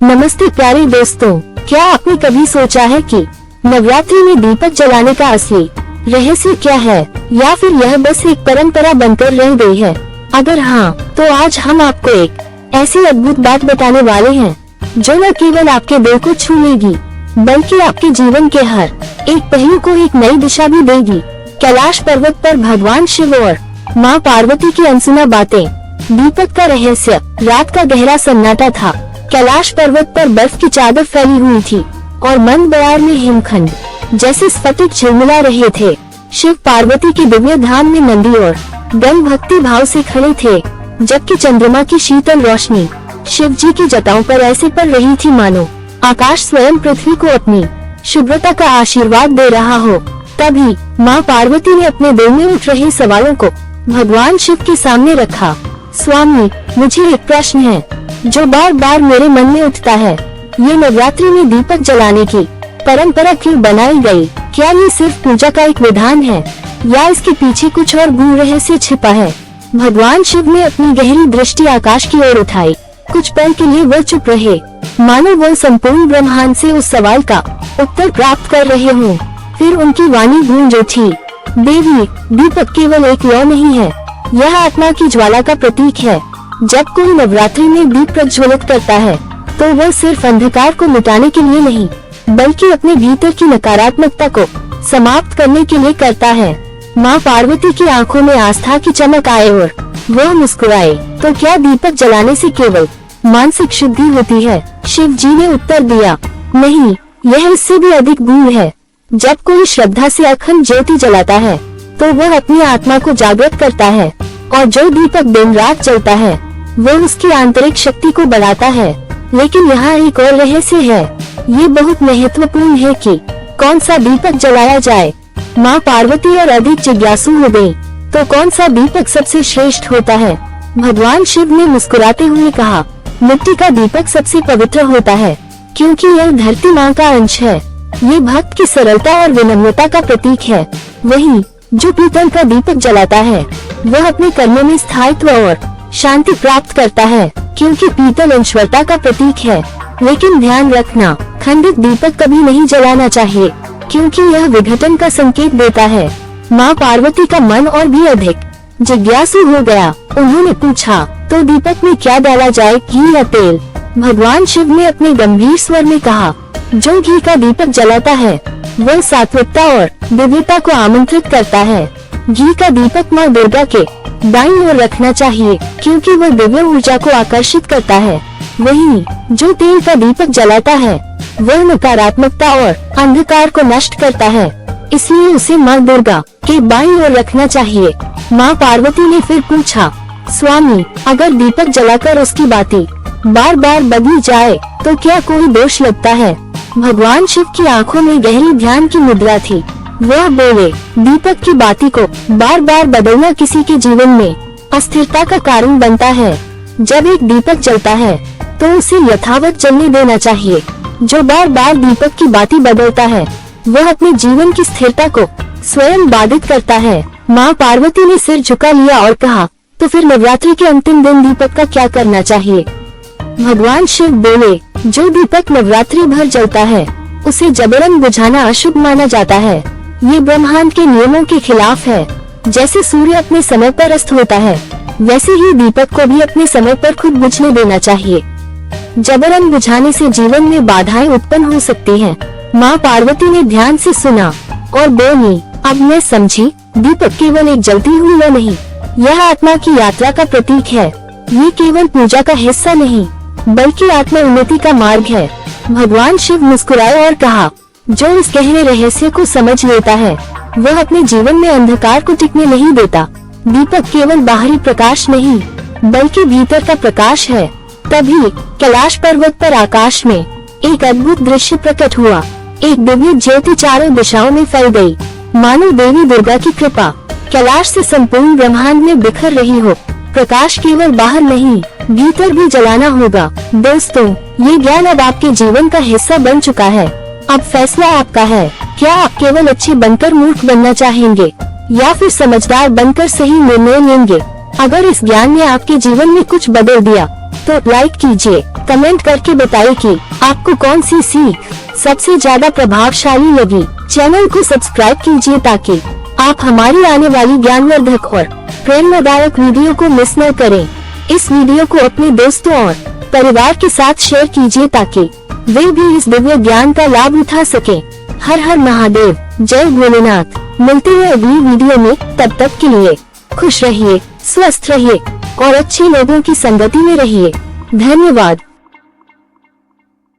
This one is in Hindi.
नमस्ते प्यारे दोस्तों, क्या आपने कभी सोचा है कि नवरात्रि में दीपक जलाने का असली रहस्य क्या है, या फिर यह बस एक परंपरा बनकर रह गई है? अगर हाँ, तो आज हम आपको एक ऐसी अद्भुत बात बताने वाले हैं जो न केवल आपके दिल को छू लेगी बल्कि आपके जीवन के हर एक पहलू को एक नई दिशा भी देगी। कैलाश पर्वत पर भगवान शिव और माँ पार्वती की अनसुना बातें। दीपक का रहस्य। रात का गहरा सन्नाटा था। कैलाश पर्वत पर बर्फ की चादर फैली हुई थी और मंद बयार में हिमखंड जैसे स्फटिक झिलमिला रहे थे। शिव पार्वती के दिव्य धाम में नंदी और गण भक्ति भाव से खड़े थे, जबकि चंद्रमा की शीतल रोशनी शिव जी की जटाओं पर ऐसे पड़ रही थी मानो आकाश स्वयं पृथ्वी को अपनी शुभ्रता का आशीर्वाद दे रहा हो। तभी माँ पार्वती ने अपने दिल में उठ रहे सवालों को भगवान शिव के सामने रखा। स्वामी, मुझे एक प्रश्न है जो बार बार मेरे मन में उठता है। ये नवरात्रि में दीपक जलाने की परंपरा क्यों बनाई गई? क्या ये सिर्फ पूजा का एक विधान है या इसके पीछे कुछ और गूढ़ रहस्य छिपा है? भगवान शिव ने अपनी गहरी दृष्टि आकाश की ओर उठाई। कुछ पल के लिए वह चुप रहे, मानो वह संपूर्ण ब्रह्मांड से उस सवाल का उत्तर प्राप्त कर रहे हों। फिर उनकी वाणी गूंज उठी, देवी, दीपक केवल एक लौ नहीं है, यह आत्मा की ज्वाला का प्रतीक है। जब कोई नवरात्रि में दीप प्रज्वलित करता है तो वह सिर्फ अंधकार को मिटाने के लिए नहीं बल्कि अपने भीतर की नकारात्मकता को समाप्त करने के लिए करता है। माँ पार्वती की आंखों में आस्था की चमक आए और वह मुस्कुराए। तो क्या दीपक जलाने से केवल मानसिक शुद्धि होती है? शिव जी ने उत्तर दिया, नहीं, यह इससे भी अधिक गूढ़ है। जब कोई श्रद्धा से अखंड ज्योति जलाता है तो वह अपनी आत्मा को जागृत करता है, और जो दीपक दिन रात जलता है वह उसकी आंतरिक शक्ति को बढ़ाता है। लेकिन यहाँ एक और रहस्य है, ये बहुत महत्वपूर्ण है कि कौन सा दीपक जलाया जाए। माँ पार्वती और अधिक जिज्ञासु हो गयी, तो कौन सा दीपक सबसे श्रेष्ठ होता है? भगवान शिव ने मुस्कुराते हुए कहा, मिट्टी का दीपक सबसे पवित्र होता है, क्योंकि यह धरती माँ का अंश है। ये भक्त की सरलता और विनम्रता का प्रतीक है। वहीं जो पीतल का दीपक जलाता है वह अपने कर्मों में स्थायित्व और शांति प्राप्त करता है, क्योंकि पीतल ईश्वरता का प्रतीक है। लेकिन ध्यान रखना, खंडित दीपक कभी नहीं जलाना चाहिए, क्योंकि यह विघटन का संकेत देता है। माँ पार्वती का मन और भी अधिक जिज्ञासु हो गया। उन्होंने पूछा, तो दीपक में क्या डाला जाए, घी या तेल? भगवान शिव ने अपने गंभीर स्वर में कहा, जो घी का दीपक जलाता है वह सात्विकता और दिव्यता को आमंत्रित करता है। घी का दीपक माँ दुर्गा के दाईं ओर रखना चाहिए, क्योंकि वह दिव्य ऊर्जा को आकर्षित करता है। वहीं जो तेल का दीपक जलाता है वह नकारात्मकता और अंधकार को नष्ट करता है, इसलिए उसे माँ दुर्गा के बाईं ओर रखना चाहिए। माँ पार्वती ने फिर पूछा, स्वामी, अगर दीपक जलाकर उसकी बाती बार बार बदली जाए तो क्या कोई दोष लगता है? भगवान शिव की आंखों में गहरी ध्यान की मुद्रा थी। वह बोले, दीपक की बाती को बार बार बदलना किसी के जीवन में अस्थिरता का कारण बनता है। जब एक दीपक जलता है तो उसे यथावत जलने देना चाहिए। जो बार बार दीपक की बाती बदलता है वह अपने जीवन की स्थिरता को स्वयं बाधित करता है। माँ पार्वती ने सिर झुका लिया और कहा, तो फिर नवरात्रि के अंतिम दिन दीपक का क्या करना चाहिए? भगवान शिव बोले, जो दीपक नवरात्रि भर जलता है उसे जबरन बुझाना अशुभ माना जाता है। ये ब्रह्मांड के नियमों के खिलाफ है। जैसे सूर्य अपने समय पर अस्त होता है, वैसे ही दीपक को भी अपने समय पर खुद बुझने देना चाहिए। जबरन बुझाने से जीवन में बाधाएं उत्पन्न हो सकती हैं। माँ पार्वती ने ध्यान से सुना और बोली, अब मैं समझी, दीपक केवल एक जलती हुई लौ नहीं, यह आत्मा की यात्रा का प्रतीक है। ये केवल पूजा का हिस्सा नहीं बल्कि आत्मा उन्नति का मार्ग है। भगवान शिव मुस्कुराए और कहा, जो इस गहरे रहस्य को समझ लेता है वह अपने जीवन में अंधकार को टिकने नहीं देता। दीपक केवल बाहरी प्रकाश नहीं बल्कि भीतर का प्रकाश है। तभी कैलाश पर्वत पर आकाश में एक अद्भुत दृश्य प्रकट हुआ। एक दिव्य ज्योति चारों दिशाओं में फैल गई, मानो देवी दुर्गा की कृपा कैलाश से संपूर्ण ब्रह्मांड में बिखर रही हो। प्रकाश केवल बाहर नहीं, भीतर भी जलाना होगा। दोस्तों, ये ज्ञान अब आपके जीवन का हिस्सा बन चुका है। अब फैसला आपका है। क्या आप केवल अच्छे बनकर मूर्ख बनना चाहेंगे या फिर समझदार बनकर सही निर्णय लेंगे? अगर इस ज्ञान ने आपके जीवन में कुछ बदल दिया तो लाइक कीजिए, कमेंट करके बताइए कि आपको कौन सी सीख सबसे ज्यादा प्रभावशाली लगी। चैनल को सब्सक्राइब कीजिए ताकि आप हमारी आने वाली ज्ञानवर्धक और प्रेरणादायक वीडियो को मिस न करें। इस वीडियो को अपने दोस्तों और परिवार के साथ शेयर कीजिए ताकि वे भी इस दिव्य ज्ञान का लाभ उठा सकें। हर हर महादेव, जय भोलेनाथ। मिलते हैं अगली वीडियो में, तब तक के लिए खुश रहिए, स्वस्थ रहिए और अच्छे लोगों की संगति में रहिए। धन्यवाद।